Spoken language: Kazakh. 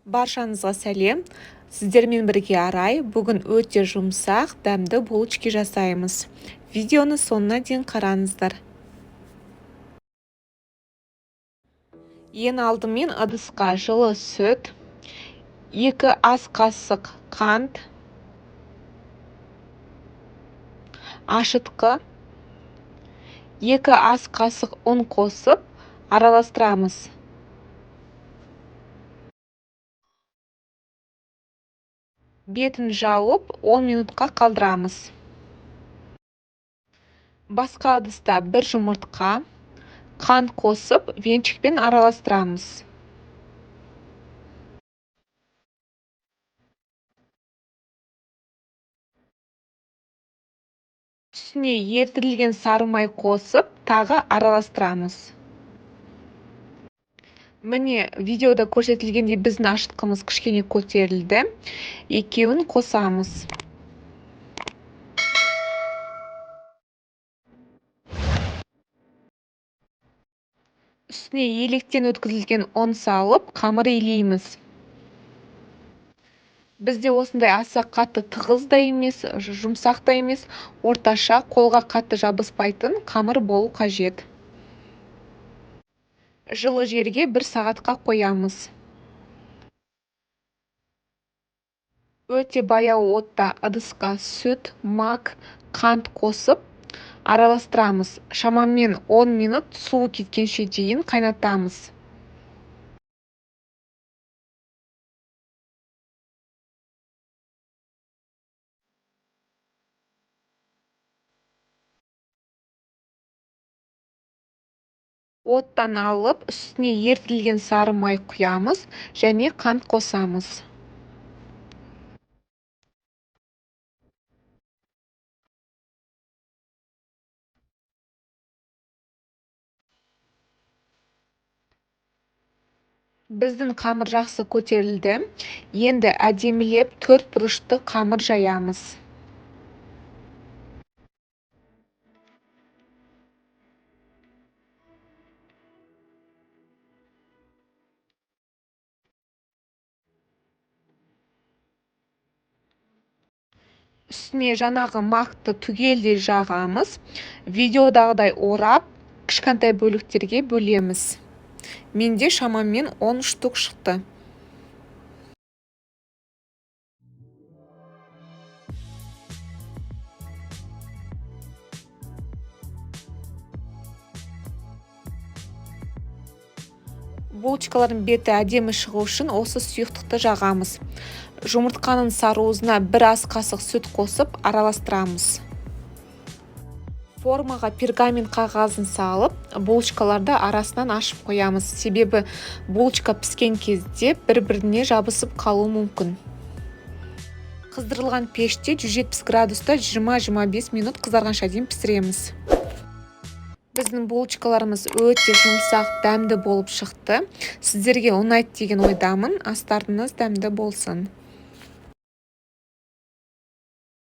Баршаңызға сәлем. Сіздермен бірге Арай. Бүгін өте жұмсақ, дәмді булочки жасаймыз. Видеоны соңына дейін қараңыздар. Ең алдымен ыдысқа жылы сүт, 2 ас қасық қант, ашытқы, 2 ас қасық ұн қосып араластырамыз. Бетін жауып 10 минутқа қалдырамыз. Басқа ыдыста 1 жұмыртқа, қант қосып венчикпен араластырамыз. Үстіне ерітілген сары май қосып, тағы араластырамыз. Міне, видеода көрсетілгендей біздің ашытқымыз кішкене көтерілді. Екеуін қосамыз. Үстіне електен өткізілген ұн салып, қамыр илейміз. Бізде осындай аса қатты тығыз да емес, жұмсақ та емес, орташа, қолға қатты жабыспайтын қамыр болу қажет. Жылы жерге 1 сағатқа қоямыз. Өте баяу отта ыдысқа сүт, мак, қант қосып араластырамыз. Шамамен 10 минут суы кеткенше дейін қайнатамыз. Оттан алып, үстіне ерітілген сары май құямыз және қант қосамыз. Біздің қамыр жақсы көтерілді. Енді әдемілеп 4 бұрышты қамыр жаямыз. Үстіне жаңағы мақты түгелдей жағамыз. Видеодағыдай орап, кішкентай бөліктерге бөлеміз. Менде шамамен 10 штук шықты. Булочкалардың беті әдемі шығу үшін осы сұйықтықты жағамыз. Жұмыртқаның саруызына 1 ас қасық сүт қосып араластырамыз. Формаға пергамент қағазын салып, булочкаларды арасынан ашып қоямыз. Себебі булочка піскен кезде бір-біріне жабысып қалуы мүмкін. Қыздырылған пеште 170 градуста 20-25 минут қызарғанша дейін пісіреміз. Біздің булочкаларымыз өте жұмсақ, дәмді болып шықты. Сіздерге ұнайды деген ойдамын. Астарыңыз дәмді болсын.